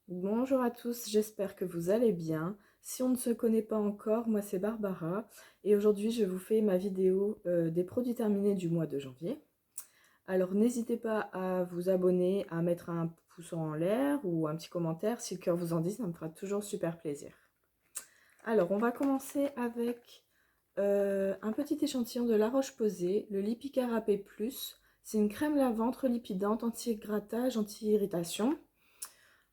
Bonjour à tous, j'espère que vous allez bien. Si on ne se connaît pas encore, moi c'est Barbara et aujourd'hui je vous fais ma vidéo des produits terminés du mois de janvier. Alors n'hésitez pas à vous abonner, à mettre un pouce en l'air ou un petit commentaire si le cœur vous en dit, ça me fera toujours super plaisir. Alors on va commencer avec un petit échantillon de La Roche-Posay, le Lipica Râpé Plus. C'est une crème lave-ventre lipidante, anti-grattage, anti-irritation.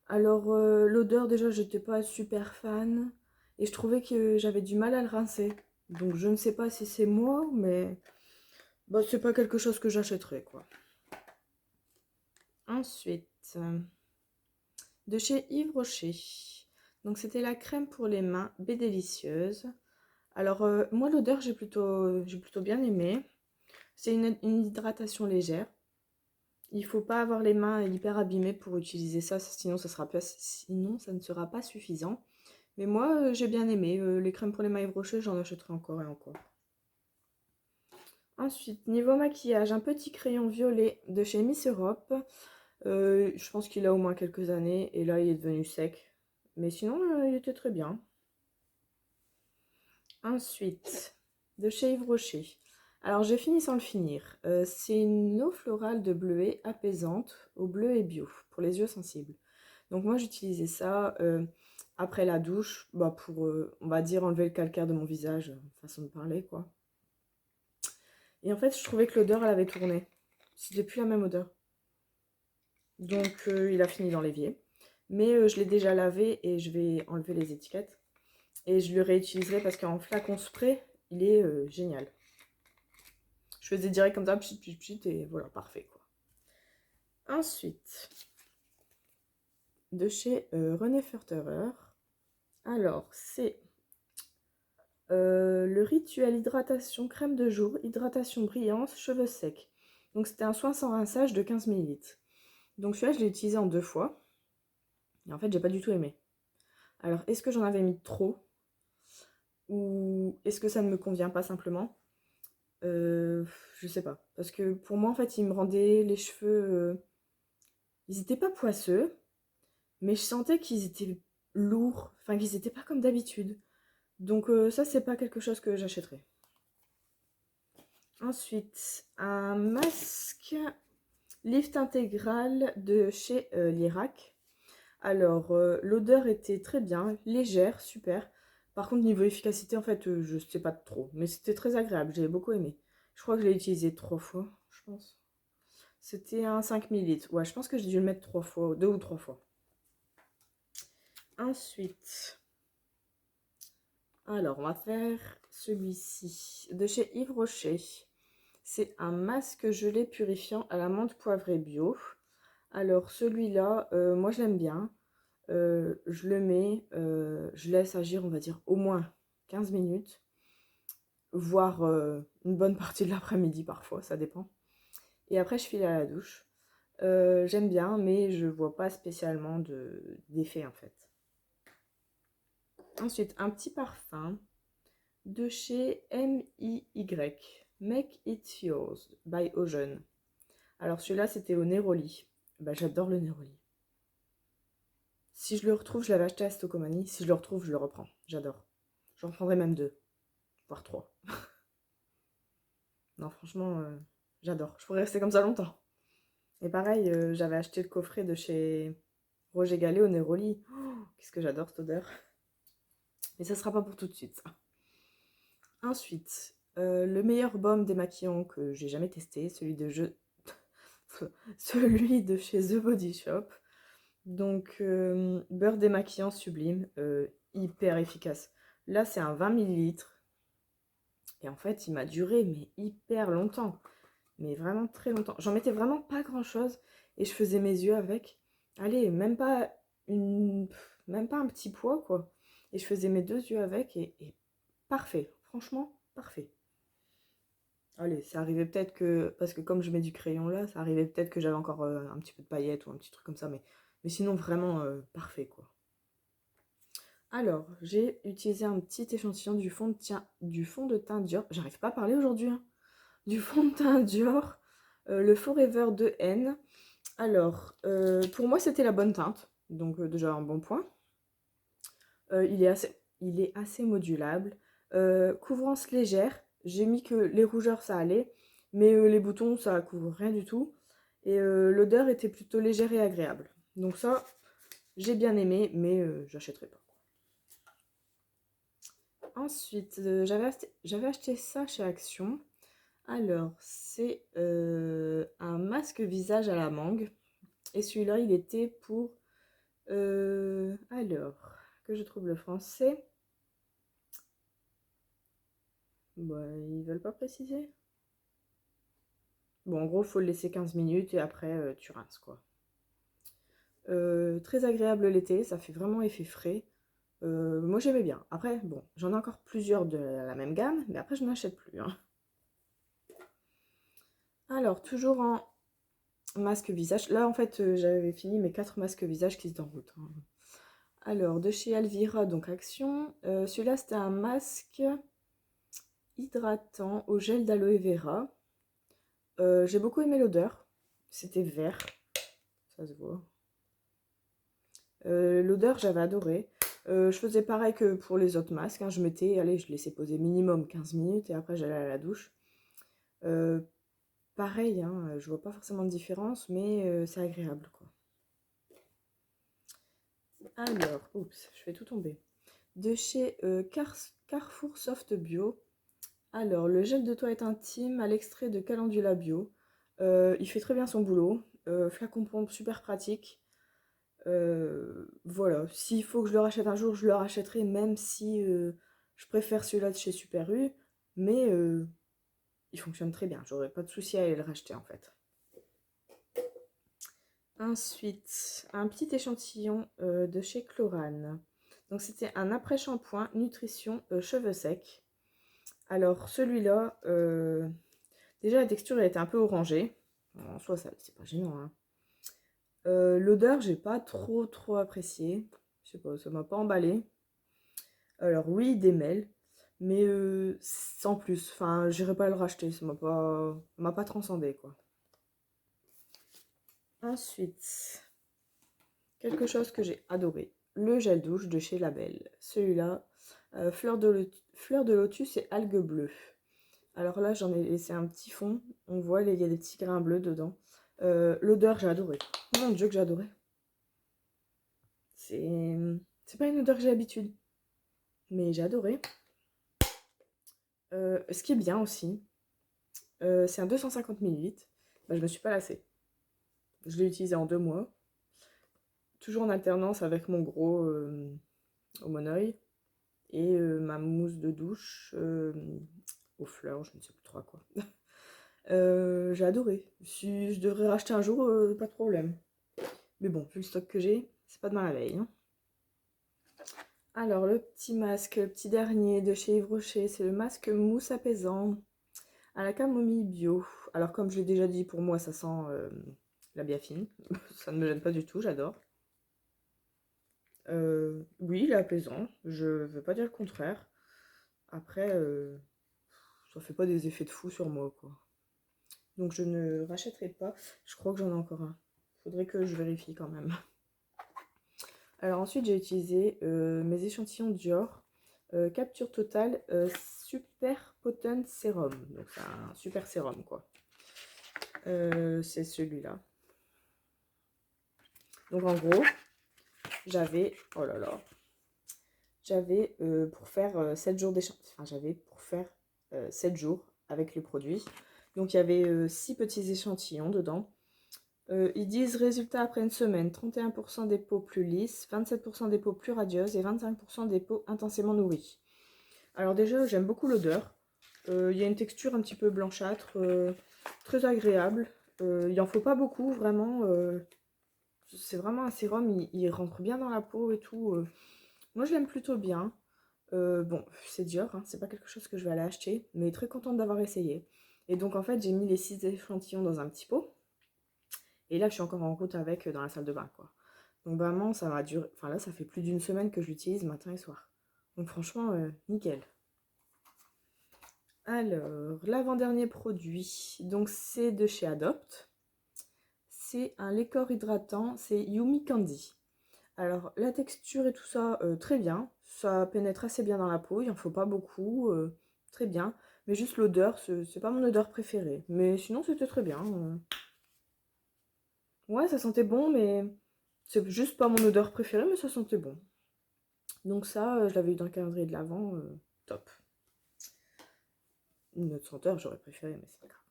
Alors, l'odeur, déjà, j'étais pas super fan. Et je trouvais que j'avais du mal à le rincer. Donc, je ne sais pas si c'est moi, mais bah, c'est pas quelque chose que j'achèterais, quoi. Ensuite, de chez Yves Rocher. Donc, c'était la crème pour les mains Délicieuse. Alors, moi, l'odeur, j'ai plutôt bien aimé. C'est une hydratation légère. Il faut pas avoir les mains hyper abîmées pour utiliser ça, sinon sinon ça ne sera pas suffisant. Mais moi, j'ai bien aimé. Les crèmes pour les mailles brochées, j'en achèterai encore et encore. Ensuite, niveau maquillage, un petit crayon violet de chez Miss Europe. Je pense qu'il a au moins quelques années et là, il est devenu sec. Mais sinon, il était très bien. Ensuite, de chez Yves Rocher. Alors, j'ai fini sans le finir. C'est une eau florale de bleuet apaisante au bleu et bio pour les yeux sensibles. Donc moi j'utilisais ça après la douche bah, pour, on va dire, enlever le calcaire de mon visage, façon de parler quoi. Et en fait je trouvais que l'odeur elle avait tourné. C'était plus la même odeur. Donc il a fini dans l'évier. Mais je l'ai déjà lavé et je vais enlever les étiquettes. Et je le réutiliserai parce qu'en flacon spray, il est génial. Je faisais direct comme ça, pchit, pchit, pchit, et voilà, parfait quoi. Ensuite, de chez René Furterer. Alors, c'est le rituel hydratation crème de jour, hydratation brillante, cheveux secs. Donc c'était un soin sans rinçage de 15 millilitres. Donc celui-là, je l'ai utilisé en 2 fois. Et en fait, j'ai pas du tout aimé. Alors, est-ce que j'en avais mis trop? Ou est-ce que ça ne me convient pas simplement? euh, Je sais pas. Parce que pour moi, en fait, il me rendait les cheveux... ils étaient pas poisseux, mais je sentais qu'ils étaient lourds. Enfin, qu'ils étaient pas comme d'habitude. Donc ça, c'est pas quelque chose que j'achèterais. Ensuite, un masque lift intégral de chez Lirac. Alors, l'odeur était très bien, légère, super. Par contre, niveau efficacité, en fait, je sais pas trop. Mais c'était très agréable, j'avais beaucoup aimé. Je crois que je l'ai utilisé 3 fois, je pense. C'était un 5 millilitres. Ouais, je pense que j'ai dû le mettre 3 fois, 2 ou 3 fois. Ensuite, alors, on va faire celui-ci, de chez Yves Rocher. C'est un masque gelé purifiant à la menthe poivrée bio. Alors, celui-là, moi, je l'aime bien. Je le mets, je laisse agir, on va dire, au moins 15 minutes, voire une bonne partie de l'après-midi parfois, ça dépend. Et après, je file à la douche. J'aime bien, mais je vois pas spécialement d'effet en fait. Ensuite, un petit parfum de chez MIY, Make It Yours by Ocean. Alors celui-là, c'était au Neroli. Bah, j'adore le Neroli. Si je le retrouve, je l'avais acheté à Stocomanie. Si je le retrouve, je le reprends. J'adore. J'en prendrai même 2, voire 3. Non, franchement, j'adore. Je pourrais rester comme ça longtemps. Et pareil, j'avais acheté le coffret de chez Roger Gallet au Neroli. Oh, qu'est-ce que j'adore cette odeur. Mais ça sera pas pour tout de suite, ça. Ensuite, le meilleur baume démaquillant que j'ai jamais testé, celui de chez The Body Shop. Donc, beurre démaquillant sublime, hyper efficace. Là, c'est un 20 millilitres. Et en fait, il m'a duré, mais hyper longtemps. Mais vraiment très longtemps. J'en mettais vraiment pas grand-chose. Et je faisais mes yeux avec. Allez, même pas un petit pois, quoi. Et je faisais mes 2 yeux avec. Et parfait. Franchement, parfait. Allez, ça arrivait peut-être que... Parce que comme je mets du crayon là, ça arrivait peut-être que j'avais encore un petit peu de paillettes ou un petit truc comme ça. Mais sinon, vraiment parfait, quoi. Alors, j'ai utilisé un petit échantillon du fond de teint Dior. J'arrive pas à parler aujourd'hui, hein. Du fond de teint Dior, le Forever 2N. Alors, pour moi, c'était la bonne teinte. donc déjà un bon point. Il est assez modulable. Couvrance légère, j'ai mis que les rougeurs ça allait, mais les boutons ça couvre rien du tout. Et l'odeur était plutôt légère et agréable. Donc ça, j'ai bien aimé, mais j'achèterai pas. Ensuite, j'avais acheté ça chez Action. Alors, c'est un masque visage à la mangue. Et celui-là, il était pour... alors, que je trouve le français. Bah, ils veulent pas préciser. Bon, en gros, il faut le laisser 15 minutes et après, tu rinces, quoi. Très agréable l'été, ça fait vraiment effet frais. Moi, j'aimais bien. Après, bon, j'en ai encore plusieurs de la même gamme, mais après, je n'achète plus, hein. Alors, toujours en masque visage. Là, en fait, j'avais fini mes 4 masques visage qui se route, hein. Alors, de chez Alvira, donc Action. Celui-là, c'était un masque hydratant au gel d'aloe vera. J'ai beaucoup aimé l'odeur. C'était vert, ça se voit. L'odeur, j'avais adoré. Je faisais pareil que pour les autres masques, hein. Je laissais poser minimum 15 minutes et après j'allais à la douche. Pareil, hein, je vois pas forcément de différence, mais c'est agréable, quoi. Alors, oups, je fais tout tomber. De chez Carrefour Soft Bio. Alors, le gel de toilette intime à l'extrait de calendula bio. Il fait très bien son boulot. Flacon pompe super pratique. Voilà, s'il faut que je le rachète un jour, je le rachèterai, même si je préfère celui-là de chez Super U. Mais il fonctionne très bien. J'aurais pas de souci à aller le racheter en fait. Ensuite, un petit échantillon de chez Chlorane. Donc c'était un après-shampoing nutrition cheveux secs. Alors celui-là, déjà la texture elle était un peu orangée. En soi, c'est pas gênant, hein. L'odeur, j'ai pas trop apprécié. Je sais pas, ça m'a pas emballé. Alors oui, il démêle, mais sans plus. Enfin, j'irai pas le racheter, ça m'a pas transcendé, quoi. Ensuite, quelque chose que j'ai adoré. Le gel douche de chez Label. Celui-là, fleur de lotus et algues bleues. Alors là, j'en ai laissé un petit fond. On voit, il y a des petits grains bleus dedans. L'odeur, j'ai adoré. Mon Dieu, que j'ai adoré. C'est pas une odeur que j'ai l'habitude, mais j'ai adoré. Ce qui est bien aussi, c'est un 250 ml. Bah, je me suis pas lassée. Je l'ai utilisé en 2 mois. Toujours en alternance avec mon gros au monoeil et ma mousse de douche aux fleurs, je ne sais plus trop quoi. J'ai adoré. Si je devrais racheter un jour, pas de problème. Mais bon, vu le stock que j'ai, c'est pas de mal à la veille, hein. Alors, le petit masque, le petit dernier de chez Yves Rocher, c'est le masque mousse apaisant à la camomille bio. Alors, comme je l'ai déjà dit, pour moi, ça sent la biafine. Ça ne me gêne pas du tout, j'adore. Oui, il est apaisant. Je veux pas dire le contraire. Après, ça fait pas des effets de fou sur moi, quoi. Donc, je ne rachèterai pas. Je crois que j'en ai encore un. Faudrait que je vérifie quand même. Alors ensuite, j'ai utilisé mes échantillons Dior. Capture totale super potent sérum. Donc c'est un super sérum, quoi. C'est celui-là. Donc en gros, j'avais, oh là là, j'avais pour faire 7 jours d'échantillon. Enfin, j'avais pour faire 7 jours avec les produits. Donc il y avait 6 petits échantillons dedans. Ils disent résultat après une semaine, 31% des peaux plus lisses, 27% des peaux plus radieuses et 25% des peaux intensément nourries. Alors déjà, j'aime beaucoup l'odeur. Il y a une texture un petit peu blanchâtre, très agréable. Il en faut pas beaucoup, vraiment. C'est vraiment un sérum, il rentre bien dans la peau et tout. Moi, je l'aime plutôt bien. Bon, c'est Dior, hein, c'est pas quelque chose que je vais aller acheter, mais très contente d'avoir essayé. Et donc, en fait, j'ai mis les 6 échantillons dans un petit pot. Et là, je suis encore en route avec dans la salle de bain, quoi. Donc vraiment, ça va durer... Enfin là, ça fait plus d'une semaine que je l'utilise matin et soir. Donc franchement, nickel. Alors, l'avant-dernier produit, donc c'est de chez Adopt. C'est un lait corps hydratant, c'est Yumi Candy. Alors, la texture et tout ça, très bien. Ça pénètre assez bien dans la peau, il en faut pas beaucoup, très bien. Mais juste l'odeur, c'est pas mon odeur préférée. Mais sinon, c'était très bien. Ouais, ça sentait bon, mais c'est juste pas mon odeur préférée, mais ça sentait bon. Donc ça, je l'avais eu dans le calendrier de l'Avent, top. Une autre senteur, j'aurais préféré, mais c'est pas grave.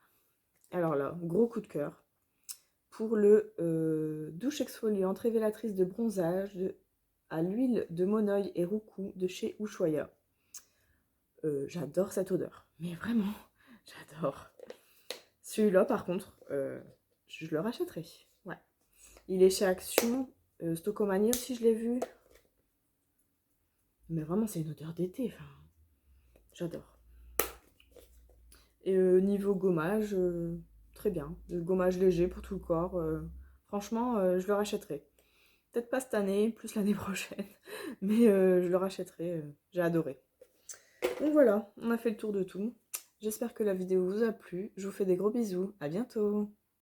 Alors là, gros coup de cœur pour le douche exfoliante révélatrice de bronzage à l'huile de monoeil et roucou de chez Ushuaïa. J'adore cette odeur, mais vraiment, j'adore. Celui-là, par contre, je le rachèterai. Ouais. Il est chez Action, Stocomanie aussi, je l'ai vu. Mais vraiment, c'est une odeur d'été. Enfin, j'adore. Et niveau gommage, très bien. Le gommage léger pour tout le corps. Franchement, je le rachèterai. Peut-être pas cette année, plus l'année prochaine. Mais je le rachèterai. J'ai adoré. Donc voilà, on a fait le tour de tout. J'espère que la vidéo vous a plu. Je vous fais des gros bisous. À bientôt.